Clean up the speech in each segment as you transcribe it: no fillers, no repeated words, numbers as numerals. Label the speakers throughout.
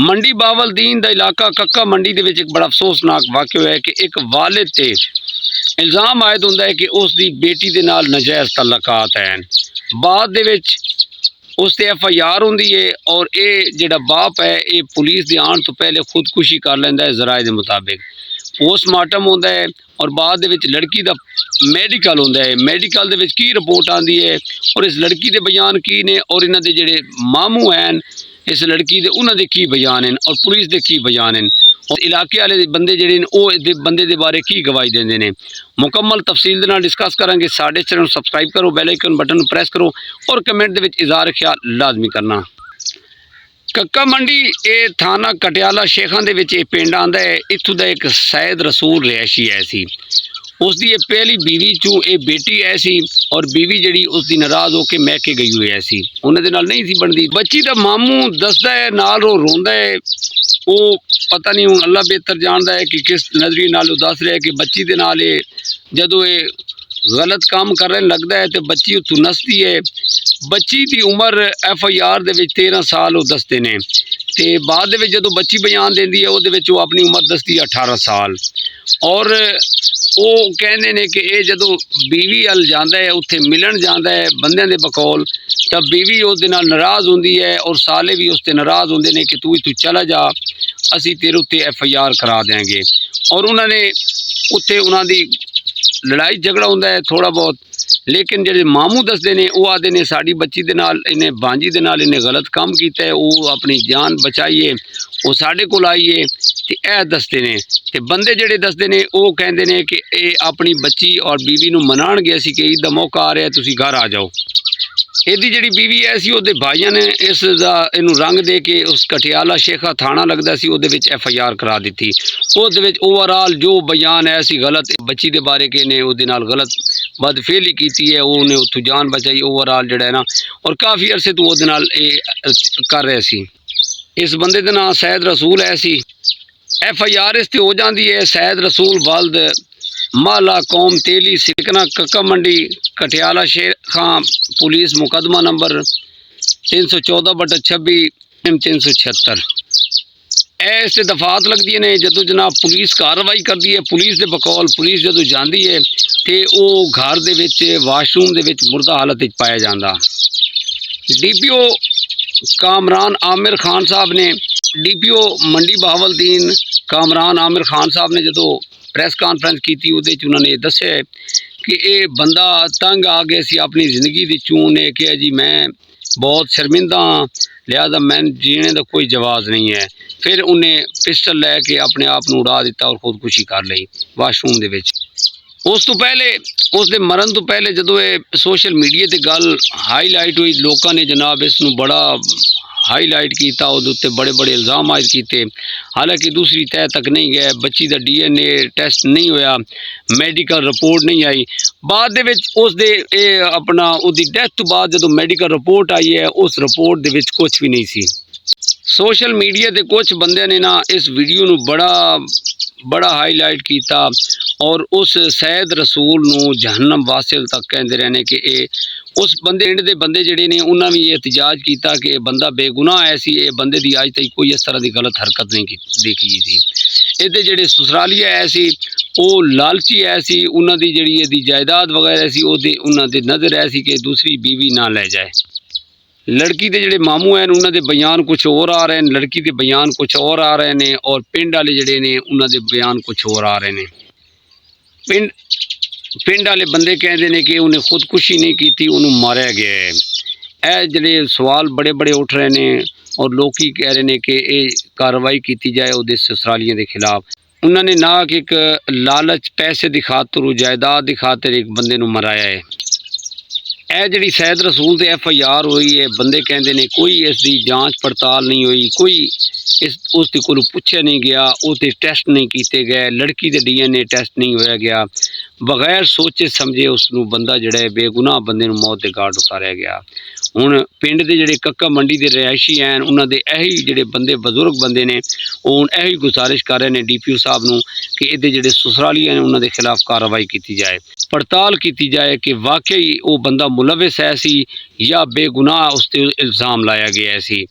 Speaker 1: ਮੰਡੀ ਬਾਵਲਦੀਨ ਦਾ ਇਲਾਕਾ ਕੱਕਾ ਮੰਡੀ ਦੇ ਵਿੱਚ ਇੱਕ ਬੜਾ ਅਫਸੋਸਨਾਕ ਵਾਕਿਆ ਹੋਇਆ ਕਿ ਇੱਕ ਵਾਲਿਦ ਤੇ ਇਲਜ਼ਾਮ ਆਇਦ ਹੁੰਦਾ ਹੈ ਕਿ ਉਸ ਦੀ ਬੇਟੀ ਦੇ ਨਾਲ ਨਜਾਇਜ਼ ਤਲਕਾਤ ਹਨ। ਬਾਅਦ ਦੇ ਵਿੱਚ ਉਸ ਤੇ FIR ਹੁੰਦੀ ਹੈ ਔਰ ਇਹ ਜਿਹੜਾ ਬਾਪ ਹੈ ਇਹ ਪੁਲਿਸ ਦੇ ਆਉਣ ਤੋਂ ਪਹਿਲੇ ਖੁਦਕੁਸ਼ੀ ਕਰ ਲੈਂਦਾ ਹੈ। ਜ਼ਰਾਏ ਦੇ ਮੁਤਾबिक ਪੋਸਟਮਾਰਟਮ ਹੁੰਦਾ ਹੈ और बाद लड़की का मैडिकल होंदा है। मैडिकल दे विच की रिपोर्ट आती है और इस लड़की के बयान की ने और इन्हां दे जिहड़े मामू हैं इस लड़की के उन्हां दे की बयान हैं और पुलिस के की बयान हैं और इलाके वाले बंदे जिहड़े ने वो बंदे के बारे की गवाही देंदे ने। मुकम्मल तफसील दे नाल डिस्कस करांगे। साडे चैनल नूं सबसक्राइब करो, बैल आइकन बटन प्रेस करो और कमेंट दे विच इज़हार ख्याल लाजमी करना। ਕੱਕਾ ਮੰਡੀ ਇਹ ਥਾਣਾ ਕਟਿਆਲਾ ਸ਼ੇਖਾਂ ਦੇ ਵਿੱਚ ਇਹ ਪਿੰਡ ਆਂਦਾ ਹੈ। ਇੱਥੋਂ ਦਾ ਇੱਕ ਸੈਦ ਰਸੂਲ ਰਿਹਾਇਸ਼ੀ ਹੈ ਸੀ। ਉਸ ਦੀ ਇਹ ਪਹਿਲੀ बीवी ਚੋਂ ਇਹ ਬੇਟੀ ਹੈ ਸੀ और बीवी ਜਿਹੜੀ ਉਸ ਦੀ ਨਾਰਾਜ਼ ਹੋ ਕੇ ਮੈਕੇ ਗਈ ਹੋਈ ਹੈ ਸੀ। ਉਹਨਾਂ ਦੇ ਨਾਲ ਨਹੀਂ ਸੀ ਬਣਦੀ। ਬੱਚੀ ਦਾ ਮਾਮੂ ਦੱਸਦਾ ਹੈ ਨਾਲ ਉਹ ਰੋਂਦਾ ਹੈ। ਉਹ ਪਤਾ ਨਹੀਂ ਹੁਣ ਅੱਲਾ ਬਿਹਤਰ ਜਾਣਦਾ ਹੈ ਕਿ ਕਿਸ ਨਜ਼ਰੀਏ ਨਾਲ ਉਹ ਦੱਸ ਰਿਹਾ ਕਿ ਬੱਚੀ ਦੇ ਨਾਲ ਇਹ ਜਦੋਂ ਇਹ गलत काम करने लगता है तो बच्ची उतों नसती है। बच्ची की उम्र FIR दे 13 साल वो दसते ने तो बाद जो बच्ची बयान देती है वो अपनी उम्र दसती है 18 साल और वो कहते हैं कि ये जो बीवी अल जाता है उत्थे मिलन जाता है बंदे के बकौल तब बीवी उस नाराज़ होंगी है और साले भी उससे नाराज़ होंगे ने कि तू इतों चला जा असी तेरे उत्ते FIR करा देंगे। और उन्होंने उत्थे उन्होंने लड़ाई झगड़ा होंदा है थोड़ा बहुत, लेकिन जो मामू दसते ने वो आते ने साड़ी बच्ची दे नाल इन्हें भांजी दे नाल इन्हें गलत काम किया है, वो अपनी जान बचाइए वो साढ़े कोल आइए तो यह दसते ने ते बंदे जेडे दसते ने वो कहते हैं कि ये अपनी बच्ची और बीवी नूं मनाण गया सी कि ईद दा मौका आ रहा है तुसीं घर आ जाओ। ਇਹਦੀ ਜਿਹੜੀ बीवी है सी ਉਹਦੇ भाइयों ने इस इनू रंग दे के उस कटियाला शेखा थाना लगता सी ਉਹਦੇ ਵਿੱਚ FIR करा दी। ਉਹਦੇ ਵਿੱਚ ओवरऑल जो बयान है सी गलत बच्ची के बारे के ने ਉਹਦੇ ਨਾਲ गलत बदफेली की है उन्हें उत्थों जान बचाई ओवरऑल जड़ा है ना और काफ़ी अरसे तो ਉਹਦੇ ਨਾਲ कर रहे सी। इस बंदे का नाम सैद रसूल है सी। FIR इस ते हो जाती है सैद रसूल वालद माला कौम तेली सिकना कक्का मंडी कटियाला शेखा पुलिस मुकदमा नंबर 314/26 376 ऐसे दफात लगती ने जदों जनाब पुलिस कार्रवाई करती है। पुलिस के बकौल पुलिस जदों जाती है तो वह घर के वाशरूम के मुर्दा हालत पाया जाता। DPO कामरान आमिर खान साहब ने DPO मंडी बहावलदीन कामरान आमिर खान साहब ने जदों प्रेस कॉन्फ्रेंस की उन्होंने दस्या कि ये बंदा तंग आ गया सी अपनी जिंदगी की चूं ने कि जी मैं बहुत शर्मिंदा हाँ लिहाजा मैं जीने का कोई जवाब नहीं है। फिर उन्हें पिस्टल लैके अपने आप को उड़ा दिता और खुदकुशी कर ली वाशरूम के विच। उस तो पहले उसके मरण तो पहले जो ये सोशल मीडिया ते गल हाईलाइट हुई लोगों ने जनाब इसनूं बड़ा हाईलाइट किया उस बड़े बड़े इल्ज़ाम आयद किए। हालांकि दूसरी तय तक नहीं गए, बच्ची का DNA टेस्ट नहीं होया, मैडिकल रिपोर्ट नहीं आई। बाद दे विच उस दे अपना उसकी डेथ तो बाद जो मैडिकल रिपोर्ट आई है उस रिपोर्ट दे विच कुछ भी नहीं सी। सोशल मीडिया के कुछ बंदे ने ना इस वीडियो नूं बड़ा हाईलाइट किया और उस सैद रसूल नूं जहन्नम वासिल तक कहते रहने कि उस बंदे इंड दे बंदे जिहड़े ने उन्होंने भी एहतजाज किया कि बंदा बेगुनाह है सी। ये बंदे दी अज तक कोई इस तरह की गलत हरकत नहीं देखी थी। इहदे जिहड़े ससुरालीआ है सी वो लालची है सी, उन्हां दी जिहड़ी इहदी जायदाद वगैरह सी ओहदे उन्हां दे नज़र है सी कि दूसरी बीवी ना ले जाए। लड़की के जिहड़े मामू हैं उन्होंने बयान कुछ और आ रहे हैं, लड़की के बयान कुछ और आ रहे हैं और पिंड वाले जिहड़े ने उन्होंने बयान कुछ और आ रहे हैं। पिंड वाले बंदे कहते हैं कि उन्हें खुदकुशी नहीं की थी, उन्होंने मारा गया है। यह जिहड़े सवाल बड़े बड़े उठ रहे हैं और लोग कह रहे हैं कि ये कार्रवाई की जाए उहदे ससुरालियों के खिलाफ। उन्होंने ना कि एक लालच पैसे की खातर जायदाद की खातर एक बंदे नूं मराया है। यह जी सैद रसूल से FIR हुई है, बंदे कहते हैं कोई इसकी जांच पड़ताल नहीं हुई, कोई उसके को पूछा नहीं गया, उसके टेस्ट नहीं किए गए, लड़की के DNA टेस्ट नहीं होया गया, बगैर सोचे समझे उसनूं बंदा जिहड़ा बेगुनाह बंदे नूं मौत के घाट उतारिया गया। हुण पिंड के जिहड़े कक्का मंडी के रिहायशी हैं उन्होंने यही जिहड़े बंदे बजुर्ग बंदे ने हुण यही गुजारिश कर रहे हैं DPO साहब नूं कि इहदे जिहड़े ससुरालीए ने उन्होंने खिलाफ कार्रवाई की जाए, पड़ताल की जाए कि वाकई वो बंदा मुलविस है सी या बेगुनाह उस पर इल्ज़ाम लाया गया है सी।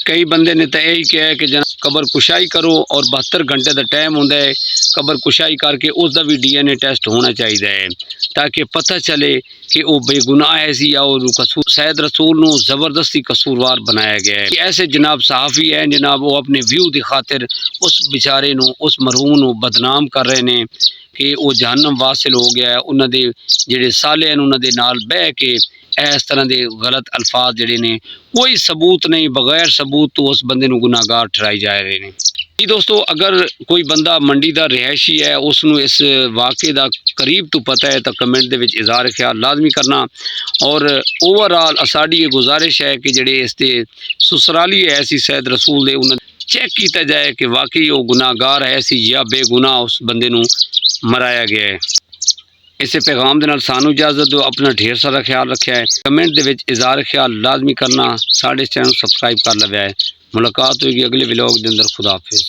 Speaker 1: कई बंदे ने तो यही कहा कि ਕਬਰ ਕੁਸ਼ਾਈ ਕਰੋ ਔਰ 72 ਘੰਟੇ ਦਾ ਟਾਈਮ ਹੁੰਦਾ ਹੈ। ਕਬਰ ਕੁਸ਼ਾਈ ਕਰਕੇ ਉਸ ਦਾ ਵੀ DNA ਟੈਸਟ ਹੋਣਾ ਚਾਹੀਦਾ ਹੈ ਤਾकि ਪਤਾ ਚਲੇ कि वो बेगुनाह है सी या कसूर सैयद रसूल ਨੂੰ ਜ਼ਬਰਦਸਤੀ ਕਸੂਰਵਾਰ ਬਣਾਇਆ ਗਿਆ ਹੈ। ऐसे जनाब सहाफ़ी है जनाब वो अपने व्यू की खातिर उस बेचारे ਨੂੰ उस मरहूम ਨੂੰ बदनाम कर रहे हैं कि वो जहन्नम वासिल हो गया है। उन्होंने ਜਿਹੜੇ साले हैं उन्होंने नाल बह के इस तरह के गलत अल्फाज ਜਿਹੜੇ ਨੇ कोई सबूत नहीं बगैर सबूत तो उस बंदे ਨੂੰ गुनाहगार ठहराई जा रहे हैं। जी दोस्तों, अगर कोई बंदा मंडी का रिहायशी है उसनू इस वाक़े का करीब तो पता है तो कमेंट के इज़हार ख्याल लाजमी करना। और ओवरऑल साड़ी ये गुजारिश है कि जेडे इसके ससुराली है सी सैयद रसूल दे उन्हें चेक किया जाए कि वाकई वो गुनाहगार है सी या बेगुनाह उस बंदे नू मराया गया है। इस पैगाम के नाल सानू इजाजत दो। अपना ढेर सारा ख्याल रखा है। कमेंट के इज़हार ख्याल लाजमी करना। साढ़े चैनल सबसक्राइब कर लिया है। मुलाकात होगी अगले व्लॉग के अंदर। खुदा हाफिज़।